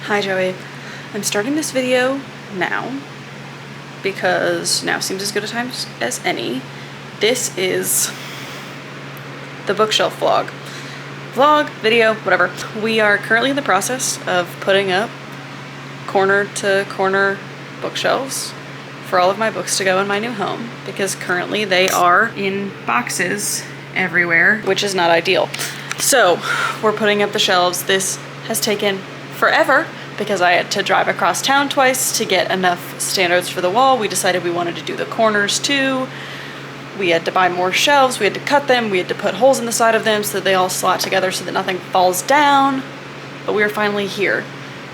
Hi Joey. I'm starting this video now because now seems as good a time as any. This is the bookshelf vlog. Vlog, video, whatever. We are currently in the process of putting up corner to corner bookshelves for all of my books to go in my new home because currently they are in boxes everywhere, which is not ideal. So we're putting up the shelves. This has taken forever because I had to drive across town twice to get enough standards for the wall. We decided we wanted to do the corners too. We had to buy more shelves, we had to cut them, we had to put holes in the side of them so that they all slot together so that nothing falls down. But we are finally here.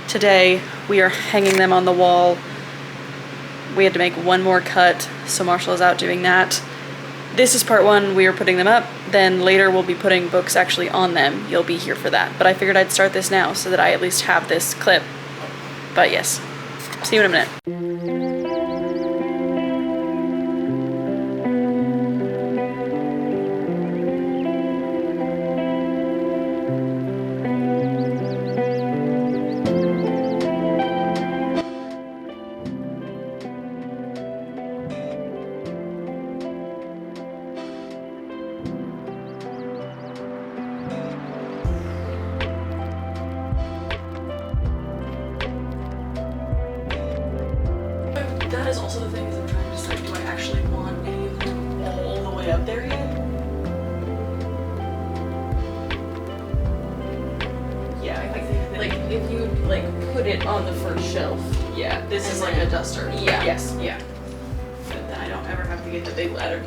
Today we are hanging them on the wall. We had to make one more cut, so Marshall is out doing that. This is part one, we are putting them up. Then later we'll be putting books actually on them. You'll be here for that. But I figured I'd start this now so that I at least have this clip. But yes, see you in a minute. That is also the thing, is I'm trying to decide, do I actually want any of them all the way up there yet? Yeah, I think like if you like put it on the first shelf. Yeah, this is like a duster. Yeah. Yes, yeah. But then I don't ever have to get the big ladder.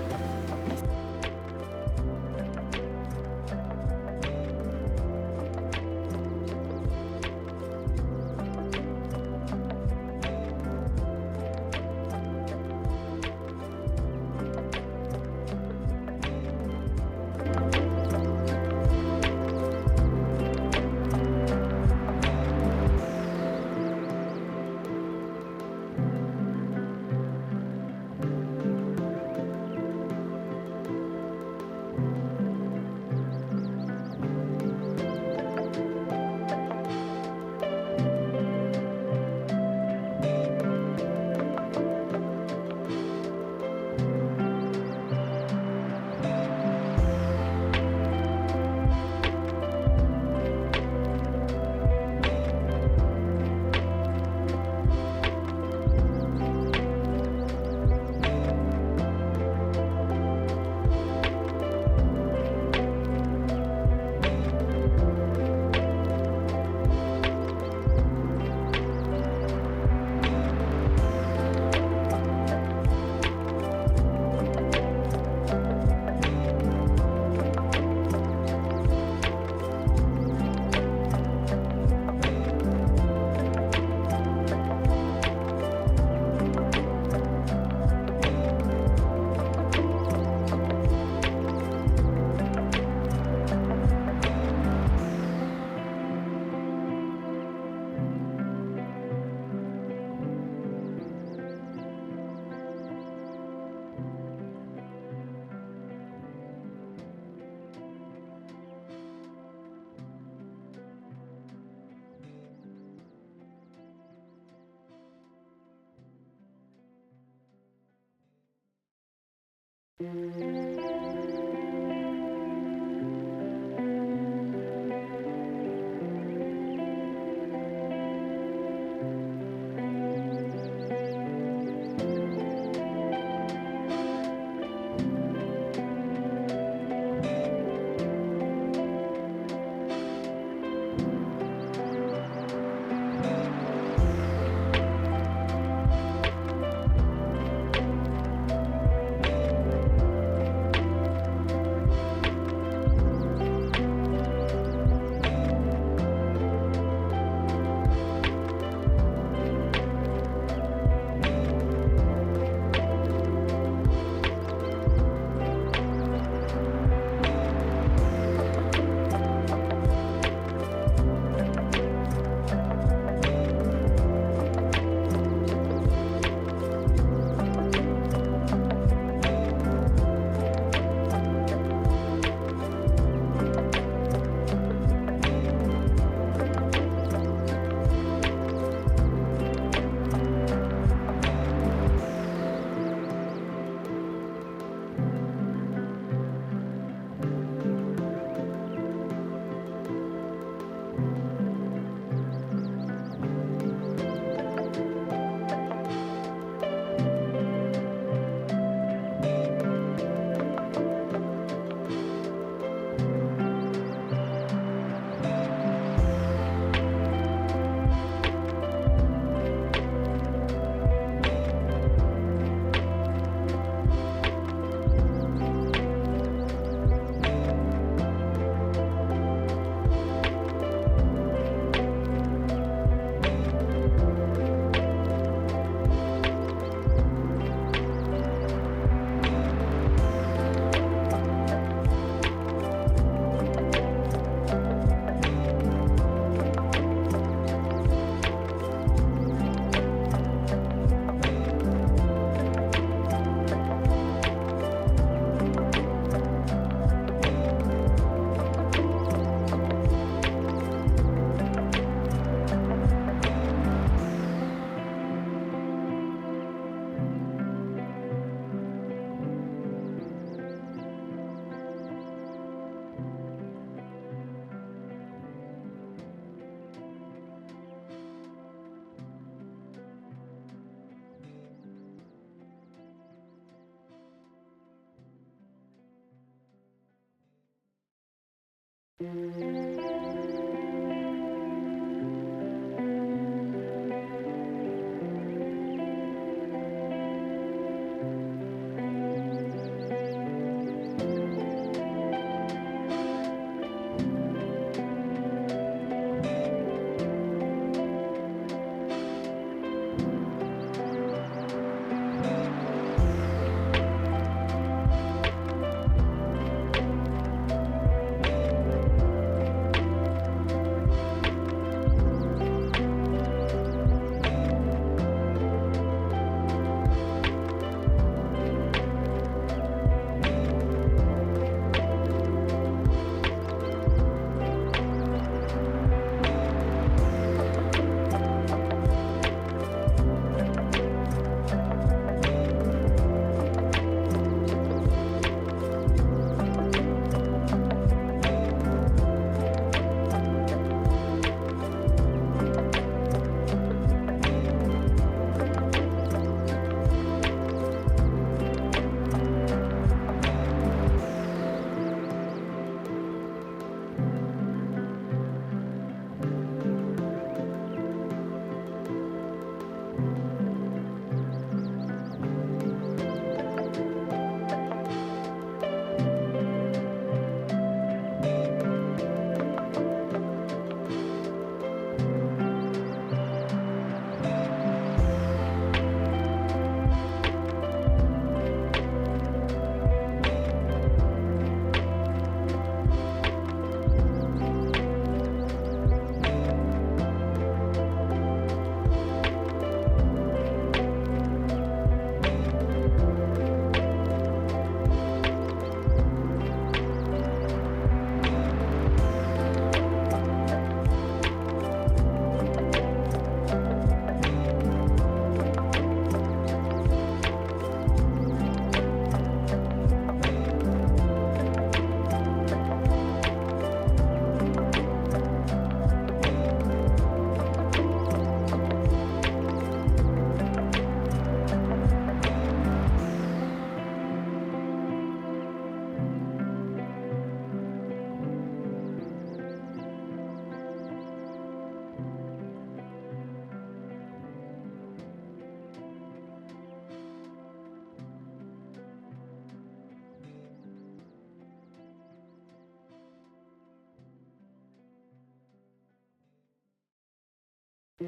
Hey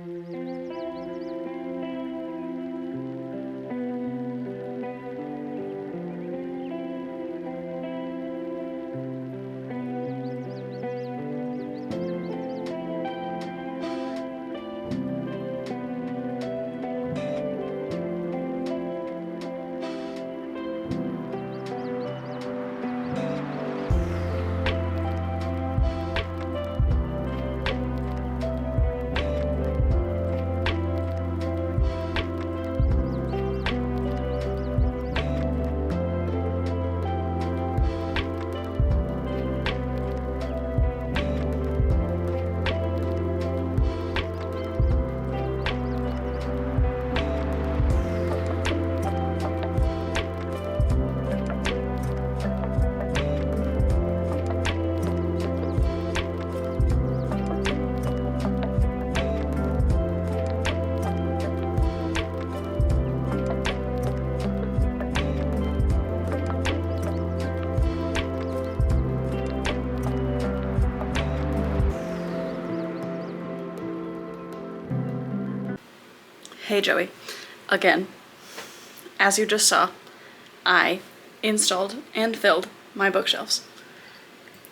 Joey, again, as you just saw, I installed and filled my bookshelves.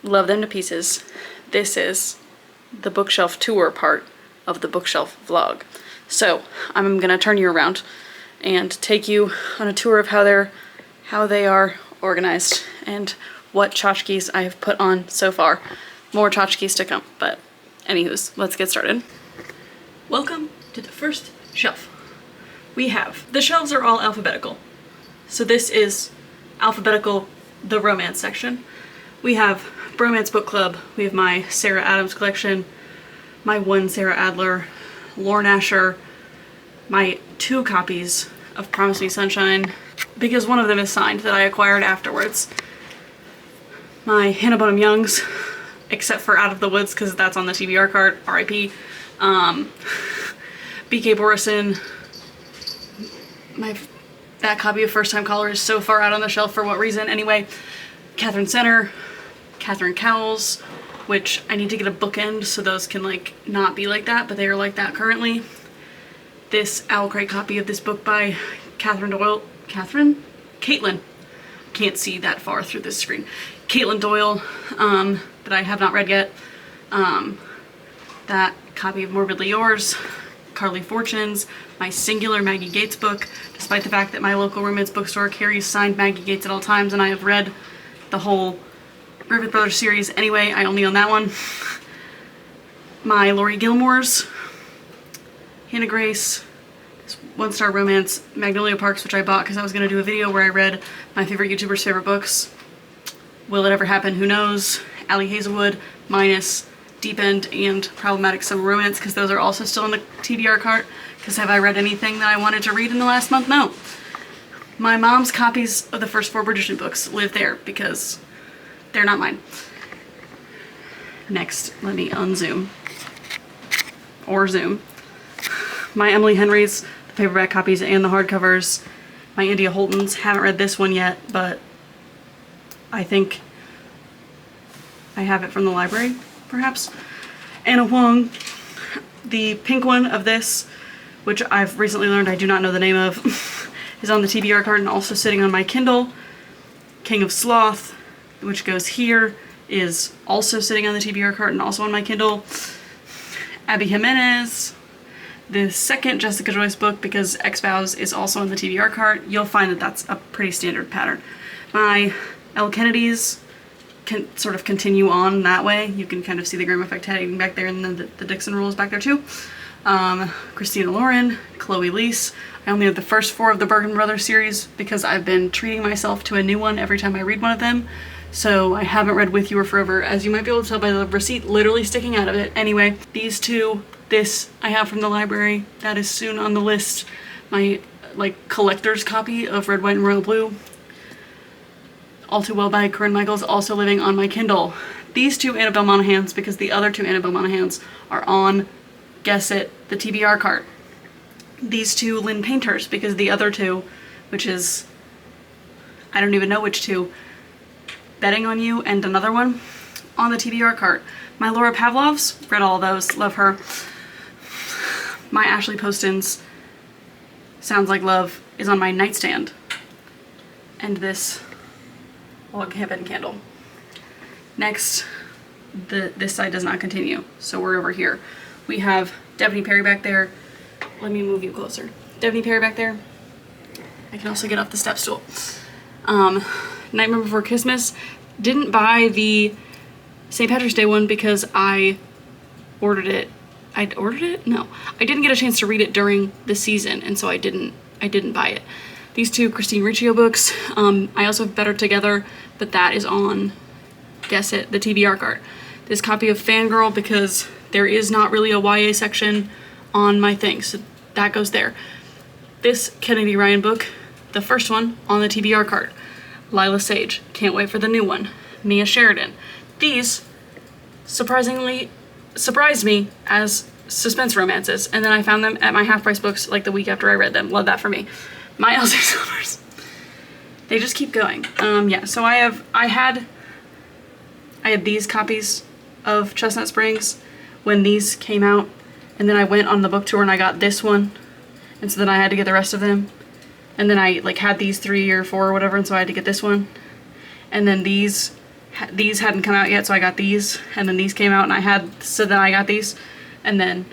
Love them to pieces. This is the bookshelf tour part of the bookshelf vlog. So I'm gonna turn you around and take you on a tour of how they are organized and what tchotchkes I have put on so far. More tchotchkes to come, but anywho's, let's get started. Welcome to the first shelf. The shelves are all alphabetical. So this is alphabetical, the romance section. We have Bromance Book Club, we have my Sarah Adams collection, my one Sarah Adler, Lorne Asher, my 2 copies of Promise Me Sunshine, because one of them is signed that I acquired afterwards. My Hannah Bonham Youngs, except for Out of the Woods because that's on the TBR cart, RIP. B.K. Borison, that copy of First Time Caller is so far out on the shelf for what reason. Anyway, Catherine Center, Catherine Cowles, which I need to get a bookend so those can like not be like that, but they are like that currently. This Owl Crate copy of this book by Caitlin, can't see that far through this screen. Caitlin Doyle, that I have not read yet. That copy of Morbidly Yours, Carly Fortunes, my singular Maggie Gates book, despite the fact that my local romance bookstore carries signed Maggie Gates at all times and I have read the whole Griffith Brothers series anyway, I only own that one. My Laurie Gilmore's, Hannah Grace, One Star Romance, Magnolia Parks, which I bought because I was going to do a video where I read my favorite YouTuber's favorite books. Will it ever happen? Who knows? Allie Hazelwood, minus Deep End and Problematic Summer Romance, because those are also still in the TBR cart. Because have I read anything that I wanted to read in the last month? No. My mom's copies of the first 4 Bridgerton books live there because they're not mine. Next, let me unzoom. Or zoom. My Emily Henry's, the paperback copies and the hardcovers. My India Holton's, haven't read this one yet, but I think I have it from the library, perhaps. Anna Huang, the pink one of this, which I've recently learned I do not know the name of, is on the TBR card and also sitting on my Kindle. King of Sloth, which goes here, is also sitting on the TBR card and also on my Kindle. Abby Jimenez, the second Jessica Joyce book, because X-Vows is also on the TBR cart. You'll find that that's a pretty standard pattern. My Elle Kennedy's can sort of continue on that way. You can kind of see the Graham Effect heading back there, and then the Dixon Rule is back there too. Christina Lauren, Chloe Leese. I only have the first 4 of the Bergen Brothers series because I've been treating myself to a new one every time I read one of them. So I haven't read With You or Forever, as you might be able to tell by the receipt literally sticking out of it. Anyway, these 2, this I have from the library. That is soon on the list. My collector's copy of Red, White, and Royal Blue. All Too Well by Corinne Michaels, also living on my Kindle. These 2 Annabelle Monahans, because the other 2 Annabelle Monahans are on, guess it, the TBR cart. These 2 Lynn Painters, because the other 2, which is, I don't even know which 2, Betting on You and another one, on the TBR cart. My Laura Pavlov's, read all those, love her. my Ashley Poston's Sounds Like Love is on my nightstand. And this log cabin candle. Next, this side does not continue, so we're over here. We have Daphne Perry back there. Let me move you closer. Daphne Perry back there. I can also get off the step stool. Nightmare Before Christmas. Didn't buy the St. Patrick's Day one because I ordered it. I ordered it? No. I didn't get a chance to read it during the season, and so I didn't buy it. These two Christine Riccio books. I also have Better Together, but that is on, guess it, the TBR cart. This copy of Fangirl, because there is not really a YA section on my thing, so that goes there. This Kennedy Ryan book, the first one, on the TBR cart. Lila Sage, can't wait for the new one. Mia Sheridan. These surprisingly surprised me as suspense romances, and then I found them at my Half Price Books like the week after I read them. Love that for me. My Elsie Silvers. They just keep going. Yeah, so I had these copies of Chestnut Springs when these came out, and then I went on the book tour and I got this one, and so then I had to get the rest of them, and then I like had these 3 or 4 or whatever, and so I had to get this one, and then these hadn't come out yet, so I got these, and then these came out and so then I got these, and then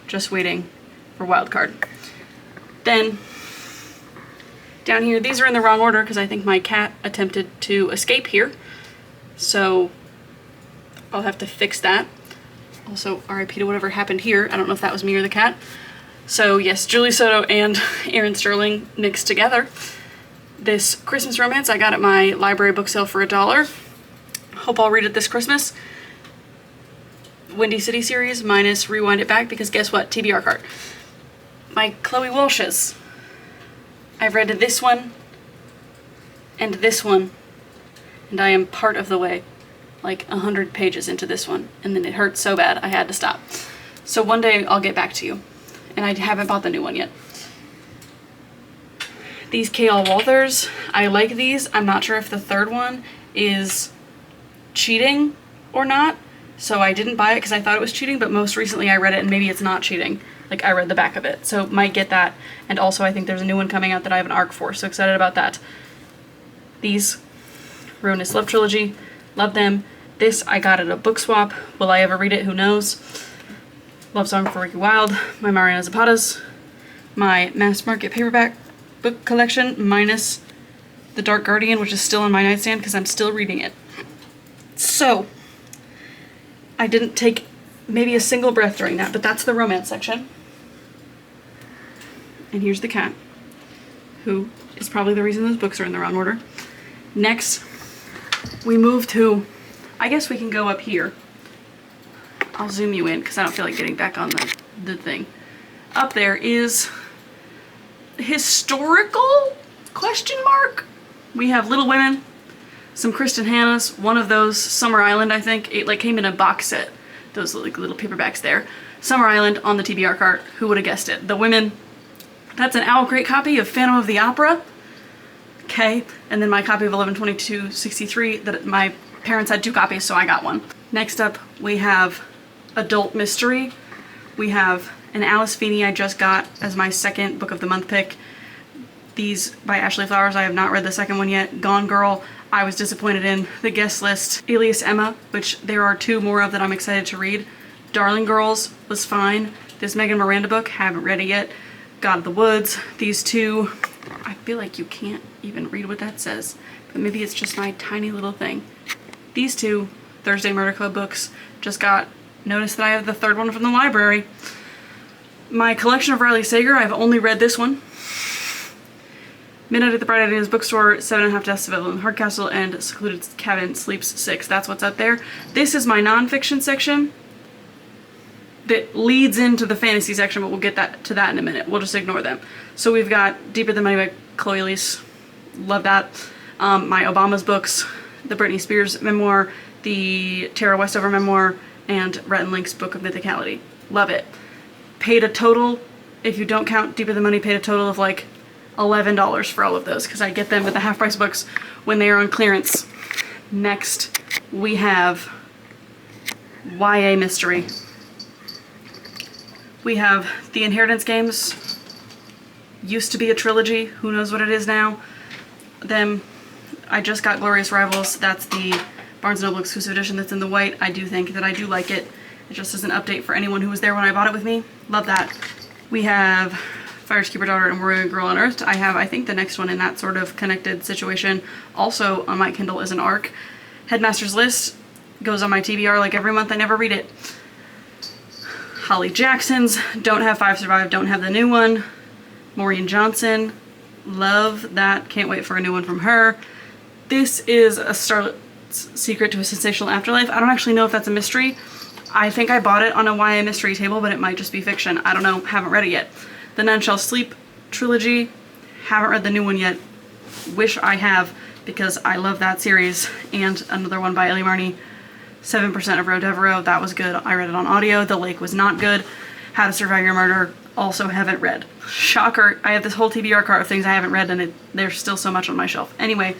just waiting for Wildcard. Then down here, these are in the wrong order because I think my cat attempted to escape here, so I'll have to fix that. Also, RIP to whatever happened here. I don't know if that was me or the cat. So yes, Julie Soto and Aaron Sterling mixed together. This Christmas romance I got at my library book sale for $1. Hope I'll read it this Christmas. Windy City series minus Rewind It Back, because guess what? TBR cart. My Chloe Walsh's. I've read this one and this one, and I am part of the way, like 100 pages into this one, and then it hurt so bad I had to stop. So one day I'll get back to you, and I haven't bought the new one yet. These K.L. Walthers, I like these. I'm not sure if the third one is cheating or not, so I didn't buy it because I thought it was cheating, but most recently I read it and maybe it's not cheating. Like, I read the back of it, so might get that. And also I think there's a new one coming out that I have an ARC for, so excited about that. These, Ruinous Love Trilogy, love them. This I got at a book swap. Will I ever read it? Who knows? Love Song for Ricky Wilde, my Mariana Zapatas, my mass market paperback book collection minus The Dark Guardian, which is still on my nightstand because I'm still reading it. So, I didn't take maybe a single breath during that, but that's the romance section. And here's the cat, who is probably the reason those books are in the wrong order. Next, we move to, I guess we can go up here. I'll zoom you in because I don't feel like getting back on the thing. Up there is historical question mark. We have Little Women, some Kristen Hanna's, one of those, Summer Island, I think. It like came in a box set, those like little paperbacks there. Summer Island on the TBR cart. Who would have guessed it? The Women. That's an Owl Crate copy of Phantom of the Opera. Okay, and then my copy of 11/22/63 that my parents had 2 copies, so I got one. Next up, we have Adult Mystery. We have an Alice Feeney I just got as my second book of the month pick. These by Ashley Flowers. I have not read the second one yet. Gone Girl, I was disappointed in. The Guest List, Alias Emma, which there are 2 more of that I'm excited to read. Darling Girls was fine. This Megan Miranda book, haven't read it yet. God of the Woods, these 2, I feel like you can't even read what that says, but maybe it's just my tiny little thing. These 2 Thursday Murder Club books, just got notice that I have the 3rd one from the library. My collection of Riley Sager, I've only read this one. Midnight at the Bright Ideas Bookstore, 7.5 Deaths of Evelyn Hardcastle, and Secluded Cabin Sleeps 6. That's what's up there. This is my nonfiction section that leads into the fantasy section, but we'll get to that in a minute. We'll just ignore them. So we've got Deeper Than Money by Chloe Elise. Love that. My Obama's books, the Britney Spears memoir, the Tara Westover memoir, and Rhett and Link's Book of Mythicality. Love it. Paid a total, if you don't count Deeper Than Money, paid a total of like $11 for all of those because I get them at the Half Price Books when they are on clearance. Next, we have YA Mystery. We have the Inheritance games. Used to be a trilogy. Who knows what it is now. Then I just got Glorious Rivals. That's the Barnes & Noble exclusive edition that's in the white. I do think that I do like it. It just is an update for anyone who was there when I bought it with me. Love that. We have Fires Keeper Daughter and Warrior Girl Unearthed. I have, I think, the next one in that sort of connected situation. Also on my Kindle is an ARC. Headmaster's List goes on my TBR like every month. I never read it. Holly Jackson's. Don't have Five Survive. Don't have the new one. Maureen Johnson. Love that. Can't wait for a new one from her. This is A Starlet's Secret to a Sensational Afterlife. I don't actually know if that's a mystery. I think I bought it on a YA mystery table, but it might just be fiction. I don't know. Haven't read it yet. The None Shall Sleep trilogy. Haven't read the new one yet. Wish I have, because I love that series. And another one by Ellie Marney, 7% of Roe Devereaux. That was good. I read it on audio. The Lake was not good. How to Survive Your Murder. Also haven't read. Shocker. I have this whole TBR cart of things I haven't read, and there's still so much on my shelf. Anyway,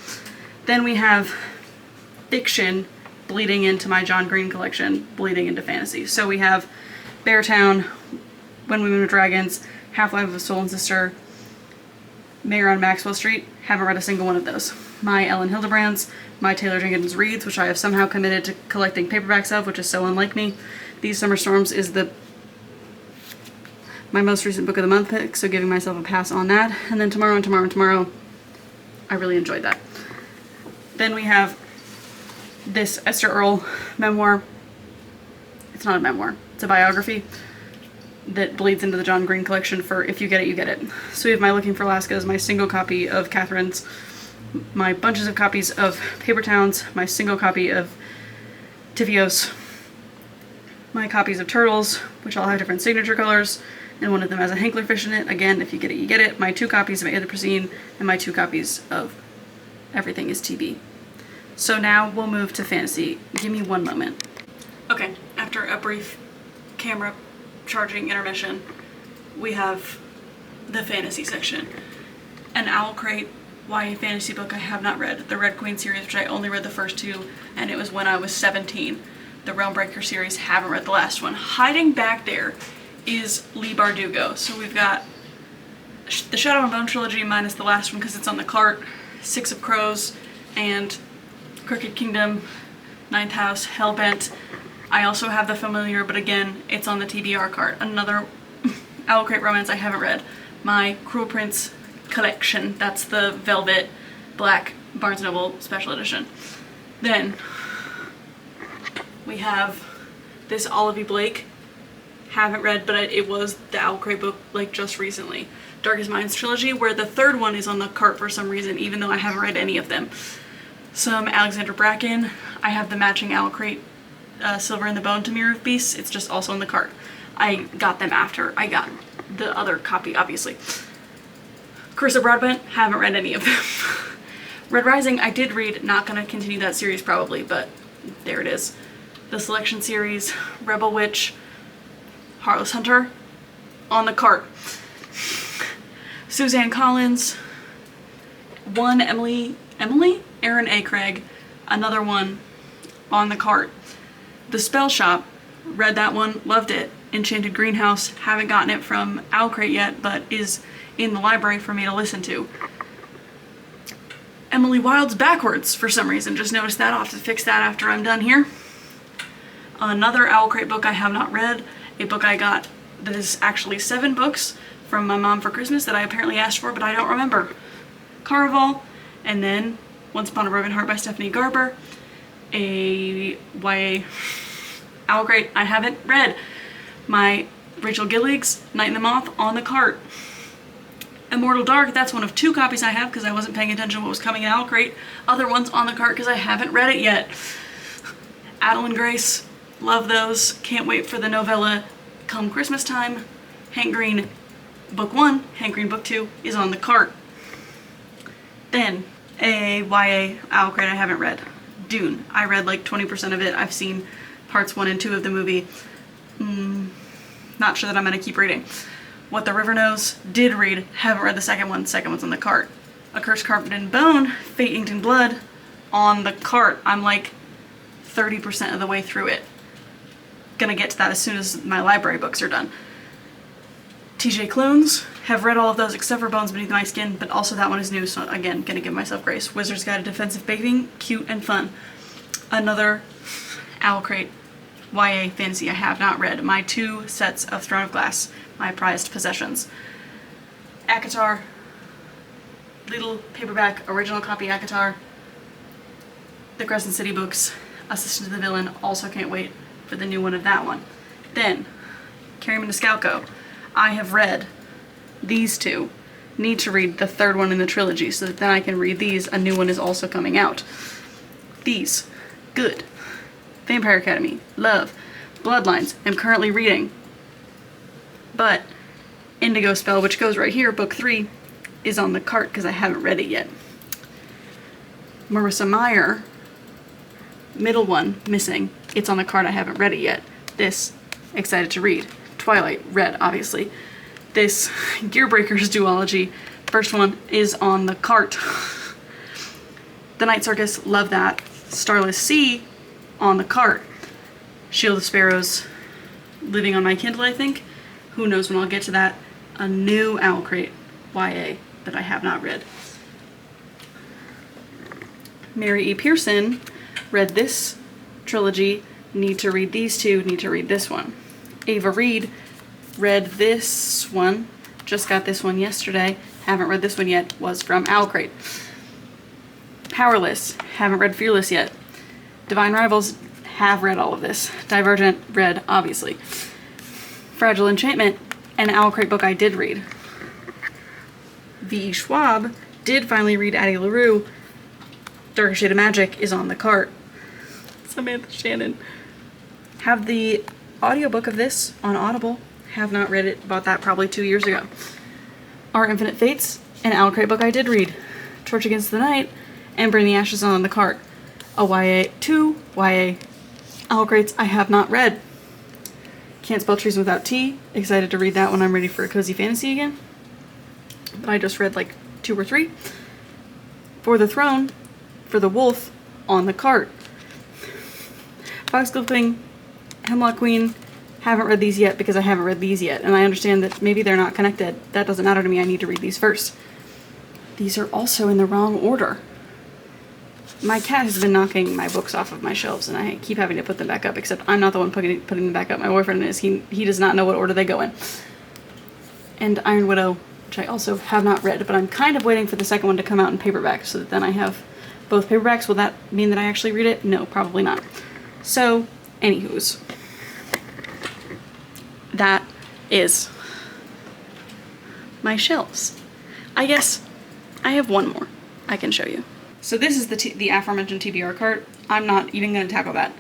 then we have fiction bleeding into my John Green collection, bleeding into fantasy. So we have Beartown, When Women Were Dragons, Half-Life of a Soul and Sister, Mayor on Maxwell Street. Haven't read a single one of those. My Ellen Hildebrands, my Taylor Jenkins Reads, which I have somehow committed to collecting paperbacks of, which is so unlike me. These Summer Storms is my most recent book of the month pick, so giving myself a pass on that. And then Tomorrow and Tomorrow and Tomorrow, I really enjoyed that. Then we have this Esther Earl memoir. It's not a memoir, it's a biography that bleeds into the John Green collection for If You Get It, You Get It. So we have my Looking for Alaska's, my single copy of Catherine's, my bunches of copies of Paper Towns, my single copy of Tivios, my copies of Turtles, which all have different signature colors, and one of them has a Hanklerfish in it. Again, If You Get It, You Get It. My 2 copies of Anthropocene, and my 2 copies of Everything is TB. So now we'll move to fantasy. Give me one moment. Okay, after a brief camera charging intermission, we have the fantasy section. An Owl Crate YA fantasy book I have not read. The Red Queen series, which I only read the first 2, and it was when I was 17. The Realmbreaker series, haven't read the last one. Hiding back there is Leigh Bardugo. So we've got the Shadow and Bone trilogy minus the last one because it's on the cart, Six of Crows, and Crooked Kingdom, Ninth House, Hellbent. I also have The Familiar, but again, it's on the TBR cart. Another Owl Crate romance I haven't read. My Cruel Prince collection, that's the velvet black Barnes & Noble special edition. Then we have this Olivia Blake. Haven't read, but it was the Owl Crate book like just recently. Darkest Minds trilogy, where the 3rd one is on the cart for some reason, even though I haven't read any of them. Some Alexander Bracken. I have the matching Owl Crate Silver in the Bone to Mirror of Beasts. It's just also on the cart. I got them after I got the other copy, obviously. Curse of Broadbent. Haven't read any of them. Red Rising, I did read. Not gonna continue that series probably, but there it is. The Selection series, Rebel Witch, Heartless Hunter, on the cart. Suzanne Collins, one Emily, Aaron A. Craig, another one on the cart. The Spell Shop, read that one, loved it. Enchanted Greenhouse, haven't gotten it from Owl Crate yet, but is in the library for me to listen to. Emily Wilde's Backwards, for some reason, just noticed that. I'll have to fix that after I'm done here. Another Owl Crate book I have not read, a book I got that is actually 7 books from my mom for Christmas that I apparently asked for, but I don't remember. Caraval, and then Once Upon a Broken Heart by Stephanie Garber, a YA Owl Crate I haven't read. My Rachel Gillig's Night in the Moth on the cart. Immortal Dark, that's one of 2 copies I have because I wasn't paying attention to what was coming in Owl Crate. Other ones on the cart because I haven't read it yet. Adeline Grace, love those. Can't wait for the novella come Christmas time. Hank Green book 1, Hank Green book 2 is on the cart. Then a YA Owl Crate I haven't read. Dune. I read like 20% of it. I've seen parts 1 and 2 of the movie. Not sure that I'm gonna keep reading. What the River Knows, did read, haven't read the second one. Second one's on the cart. A Curse Carved in Bone, Fate Inked in Blood, on the cart. I'm like 30% of the way through it. Gonna get to that as soon as my library books are done. TJ Clones. Have read all of those except for Bones Beneath My Skin, but also that one is new, so again, gonna give myself grace. Wizard's Guide to Defensive Bathing, cute and fun. Another Owl Crate YA fantasy I have not read. My 2 sets of Throne of Glass, my prized possessions. ACOTAR, little paperback, original copy ACOTAR. The Crescent City books, Assistant to the Villain, also can't wait for the new one of that one. Then, Carrie Maniscalco. I have read these 2. Need to read the 3rd one in the trilogy so that then I can read these. A new one is also coming out. These. Good. Vampire Academy. Love. Bloodlines. I'm currently reading. But Indigo Spell, which goes right here, book 3, is on the cart because I haven't read it yet. Marissa Meyer. Middle one, missing. It's on the cart, I haven't read it yet. This, excited to read. Twilight, read, obviously. This, Gearbreakers duology, first one is on the cart. The Night Circus, love that. Starless Sea, on the cart. Shield of Sparrows, living on my Kindle, I think. Who knows when I'll get to that. A new Owl Crate YA that I have not read. Mary E. Pearson, read this trilogy, need to read these 2, need to read this one. Ava Reed, read this one, just got this one yesterday, haven't read this one yet, was from Owl Crate. Powerless, haven't read Fearless yet. Divine Rivals, have read all of this. Divergent, read, obviously. Fragile Enchantment, an Owl Crate book I did read. V.E. Schwab, did finally read Addie LaRue. Darker Shade of Magic is on the cart. Samantha Shannon. Have the audiobook of this on Audible. Have not read it. Bought that probably 2 years ago. Our Infinite Fates, an Owl Crate book I did read. Torch Against the Night, and Bring the Ashes on the cart. A YA, 2 YA Owl Crates I have not read. Can't Spell Treason Without Tea. Excited to read that when I'm ready for a cozy fantasy again. But I just read like 2 or 3. For the Throne, for the Wolf, on the cart. Foxglove Queen, Hemlock Queen, haven't read these yet because I haven't read these yet, and I understand that maybe they're not connected. That doesn't matter to me, I need to read these first. These are also in the wrong order. My cat has been knocking my books off of my shelves, and I keep having to put them back up, except I'm not the one putting them back up. My boyfriend is. He does not know what order they go in. And Iron Widow, which I also have not read, but I'm kind of waiting for the second one to come out in paperback, so that then I have both paperbacks. Will that mean that I actually read it? No, probably not. So, anywho's. That is my shelves. I guess I have one more I can show you. So this is the aforementioned TBR cart. I'm not even going to tackle that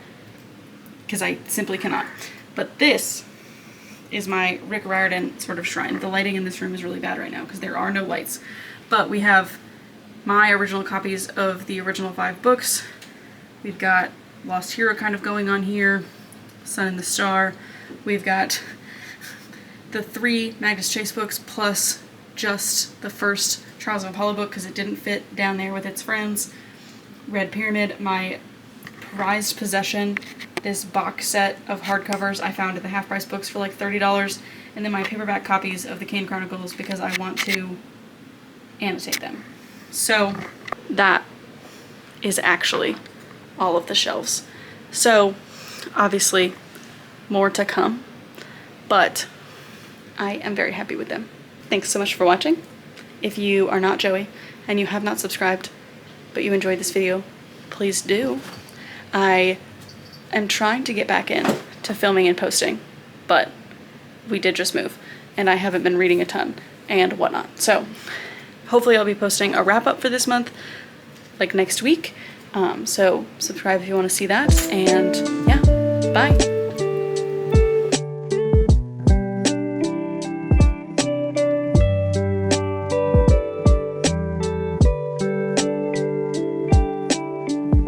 because I simply cannot. But this is my Rick Riordan sort of shrine. The lighting in this room is really bad right now because there are no lights. But we have my original copies of the original 5 books. We've got Lost Hero kind of going on here, Sun and the Star. We've got the 3 Magnus Chase books plus just the first Trials of Apollo book because it didn't fit down there with its friends. Red Pyramid, my prized possession, this box set of hardcovers I found at the Half Price Books for like $30, and then my paperback copies of the Kane Chronicles because I want to annotate them. So that is actually all of the shelves. So obviously more to come, but I am very happy with them. Thanks so much for watching. If you are not Joey and you have not subscribed, but you enjoyed this video, please do. I am trying to get back in to filming and posting, but we did just move and I haven't been reading a ton and whatnot. So hopefully I'll be posting a wrap up for this month like next week. So subscribe if you want to see that, and yeah, bye.